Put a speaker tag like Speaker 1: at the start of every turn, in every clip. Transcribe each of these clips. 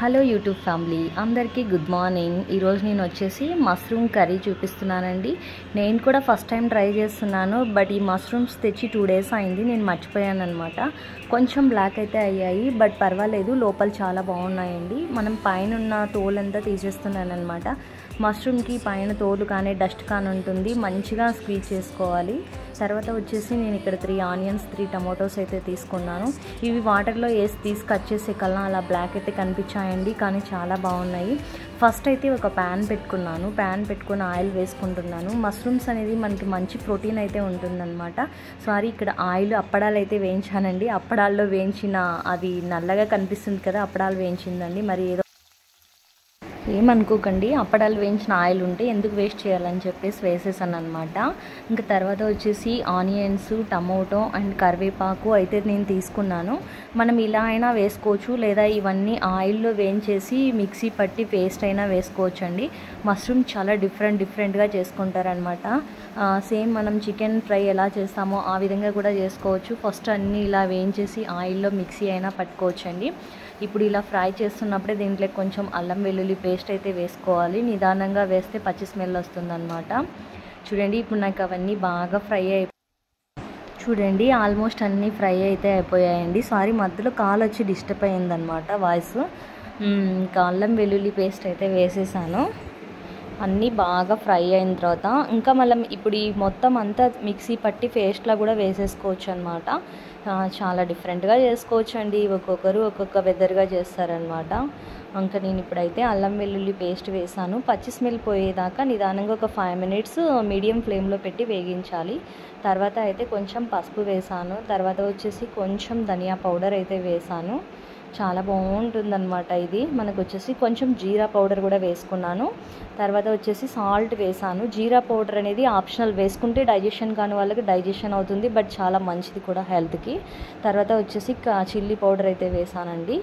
Speaker 1: Hello YouTube family అందరికీ good morning. ఈరోజు నేను వచ్చేసి మష్రూమ్ కర్రీ చూపిస్తున్నానండి. నేను కూడా ఫస్ట్ టైం ట్రై చేస్తున్నాను. బట్ ఈ మష్రూమ్స్ తెచ్చి 2 days అయింది. నేను మర్చిపోయాను అనమాట. కొంచెం బ్లాక్ అయితే అయ్యాయి, బట్ పర్వాలేదు, లోపల చాలా బాగున్నాయండి. మనం పైన ఉన్న తోలంతా తీసేస్తున్నాను అనమాట. మష్రూమ్కి పైన తోలు కానీ డస్ట్ కానీ ఉంటుంది, మంచిగా స్క్వీజ్ చేసుకోవాలి. తర్వాత వచ్చేసి నేను ఇక్కడ 3 ఆనియన్స్ 3 టమాటోస్ అయితే తీసుకున్నాను. ఇవి వాటర్లో వేసి తీసి కట్ చేసే కల్లా అలా బ్లాక్ అయితే కనిపించాయండి, కానీ చాలా బాగున్నాయి. ఫస్ట్ అయితే ఒక ప్యాన్ పెట్టుకున్నాను. ప్యాన్ పెట్టుకుని ఆయిల్ వేసుకుంటున్నాను. మష్రూమ్స్ అనేది మనకి మంచి ప్రోటీన్ అయితే ఉంటుందన్నమాట. సారీ, ఇక్కడ ఆయిల్ అప్పడాలు అయితే వేయించానండి. అప్పడాల్లో వేయించిన అది నల్లగా కనిపిస్తుంది కదా, అప్పడాలు వేయించిందండి. మరి ఏదో ఏమనుకోకండి, అప్పడాలు వేయించిన ఆయిల్ ఉంటే ఎందుకు వేస్ట్ చేయాలని చెప్పేసి వేసేసాను అనమాట. ఇంకా తర్వాత వచ్చేసి ఆనియన్స్, టమోటో అండ్ కరివేపాకు అయితే నేను తీసుకున్నాను. మనం ఇలా అయినా వేసుకోవచ్చు, లేదా ఇవన్నీ ఆయిల్లో వేయించేసి మిక్సీ పట్టి పేస్ట్ అయినా వేసుకోవచ్చు అండి. మష్రూమ్ చాలా డిఫరెంట్గా చేసుకుంటారనమాట. సేమ్ మనం చికెన్ ఫ్రై ఎలా చేస్తామో ఆ విధంగా కూడా చేసుకోవచ్చు. ఫస్ట్ అన్నీ ఇలా వేయించేసి ఆయిల్లో మిక్సీ అయినా పట్టుకోవచ్చు అండి. ఇప్పుడు ఇలా ఫ్రై చేస్తున్నప్పుడే దీంట్లో కొంచెం అల్లం వెల్లుల్లి పేస్ట్ అయితే వేసుకోవాలి. నిదానంగా వేస్తే పచ్చి స్మెల్ వస్తుందన్నమాట. చూడండి, ఇప్పుడు నాకు అవన్నీ బాగా ఫ్రై చూడండి, ఆల్మోస్ట్ అన్నీ ఫ్రై అయితే అయిపోయాయండి. సారీ, మధ్యలో కాల్ వచ్చి డిస్టర్బ్ అయ్యిందనమాట వాయిస్. ఇంకా అల్లం వెల్లుల్లి పేస్ట్ అయితే వేసేసాను. అన్నీ బాగా ఫ్రై అయిన తర్వాత ఇంకా మనం ఇప్పుడు ఈ మొత్తం అంతా మిక్సీ పట్టి పేస్ట్లా కూడా వేసేసుకోవచ్చు అనమాట. చాలా డిఫరెంట్గా చేసుకోవచ్చు అండి. ఒక్కొక్కరు ఒక్కొక్క వెదర్గా చేస్తారనమాట. ఇంకా నేను ఇప్పుడైతే అల్లం వెల్లుల్లి పేస్ట్ వేసాను. పచ్చి స్మెల్ పోయేదాకా నిదానంగా ఒక 5 minutes మీడియం ఫ్లేమ్లో పెట్టి వేగించాలి. తర్వాత అయితే కొంచెం పసుపు వేసాను. తర్వాత వచ్చేసి కొంచెం ధనియా పౌడర్ అయితే వేసాను. చాలా బాగుంటుందన్నమాట. ఇది మనకు వచ్చేసి కొంచెం జీరా పౌడర్ కూడా వేసుకున్నాను. తర్వాత వచ్చేసి సాల్ట్ వేసాను. జీరా పౌడర్ అనేది ఆప్షనల్, వేసుకుంటే డైజెషన్ కాని వాళ్ళకి డైజెషన్ అవుతుంది, బట్ చాలా మంచిది కూడా హెల్త్కి. తర్వాత వచ్చేసి చిల్లీ పౌడర్ అయితే వేసానండి.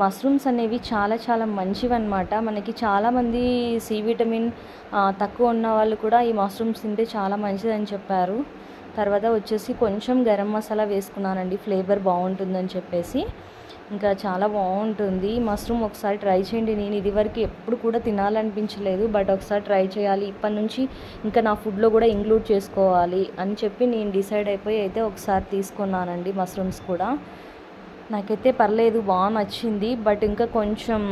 Speaker 1: మష్రూమ్స్ అనేవి చాలా మంచివి అనమాట. మనకి చాలామంది సి విటమిన్ తక్కువ ఉన్న వాళ్ళు కూడా ఈ మష్రూమ్స్ తింటే చాలా మంచిదని చెప్పారు. తర్వాత వచ్చేసి కొంచెం గరం మసాలా వేసుకున్నానండి, ఫ్లేవర్ బాగుంటుందని చెప్పేసి. ఇంకా చాలా బాగుంటుంది మష్రూమ్. ఒకసారి ట్రై చేయండి. నేను ఇదివరకు ఎప్పుడు కూడా తినాలనిపించలేదు, బట్ ఒకసారి ట్రై చేయాలి, ఇప్పటి నుంచి ఇంకా నా ఫుడ్లో కూడా ఇంక్లూడ్ చేసుకోవాలి అని చెప్పి నేను డిసైడ్ అయిపోయి అయితే ఒకసారి తీసుకున్నానండి మష్రూమ్స్ కూడా. నాకైతే పర్లేదు, బాగా నచ్చింది. బట్ ఇంకా కొంచెం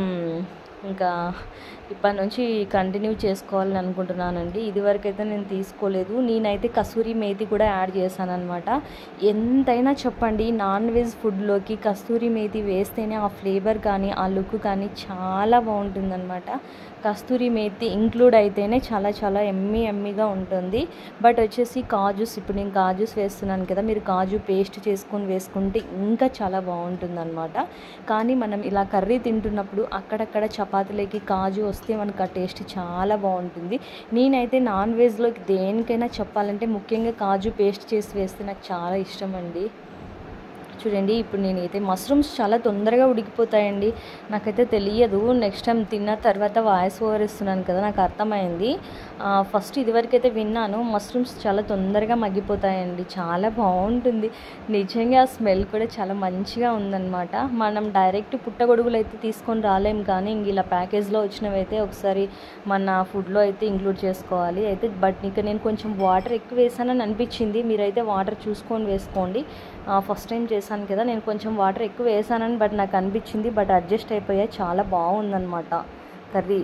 Speaker 1: ఇప్పటి నుంచి కంటిన్యూ చేసుకోవాలని అనుకుంటున్నానండి. ఇదివరకు అయితే నేను తీసుకోలేదు. నేనైతే కస్తూరి మేతి కూడా యాడ్ చేశాను అనమాట. ఎంతైనా చెప్పండి, నాన్ వెజ్ ఫుడ్లోకి కస్తూరి మేతి వేస్తేనే ఆ ఫ్లేవర్ కానీ ఆ లుక్ కానీ చాలా బాగుంటుందన్నమాట. కస్తూరి మేతి ఇంక్లూడ్ అయితేనే చాలా ఎమ్మీగా ఉంటుంది. బట్ వచ్చేసి కాజుస్, ఇప్పుడు నేను కాజుస్ వేస్తున్నాను కదా, మీరు కాజు పేస్ట్ చేసుకొని వేసుకుంటే ఇంకా చాలా బాగుంటుందన్నమాట. కానీ మనం ఇలా కర్రీ తింటున్నప్పుడు అక్కడక్కడ చపాతీలోకి కాజు వస్తే మనకు ఆ టేస్ట్ చాలా బాగుంటుంది. నేనైతే నాన్ వెజ్లోకి దేనికైనా చెప్పాలంటే ముఖ్యంగా కాజు పేస్ట్ చేసి వేస్తే నాకు చాలా ఇష్టం అండి. చూడండి, ఇప్పుడు నేనైతే మష్రూమ్స్ చాలా తొందరగా ఉడికిపోతాయండి. నాకైతే తెలియదు, నెక్స్ట్ టైం తిన్న తర్వాత వాయిస్ ఓవర్ ఇస్తున్నాను కదా, నాకు అర్థమైంది. ఫస్ట్ ఇదివరకైతే విన్నాను మష్రూమ్స్ చాలా తొందరగా మగ్గిపోతాయండి. చాలా బాగుంటుంది నిజంగా. స్మెల్ కూడా చాలా మంచిగా ఉందన్నమాట. మనం డైరెక్ట్ పుట్టగొడుగులు అయితే తీసుకొని రాలేం, కానీ ఇంక ఇలా ప్యాకేజ్లో వచ్చినవి అయితే ఒకసారి మన ఫుడ్లో అయితే ఇంక్లూడ్ చేసుకోవాలి అయితే. బట్ ఇంకా నేను కొంచెం వాటర్ ఎక్కువ వేసానని అనిపించింది. మీరైతే వాటర్ చూసుకొని వేసుకోండి. ఫస్ట్ టైం చేశాను కదా, నేను కొంచెం వాటర్ ఎక్కువ వేసానని బట్ నాకు అనిపించింది. బట్ అడ్జస్ట్ అయిపోయాయి, చాలా బాగుందన్నమాట కర్రీ.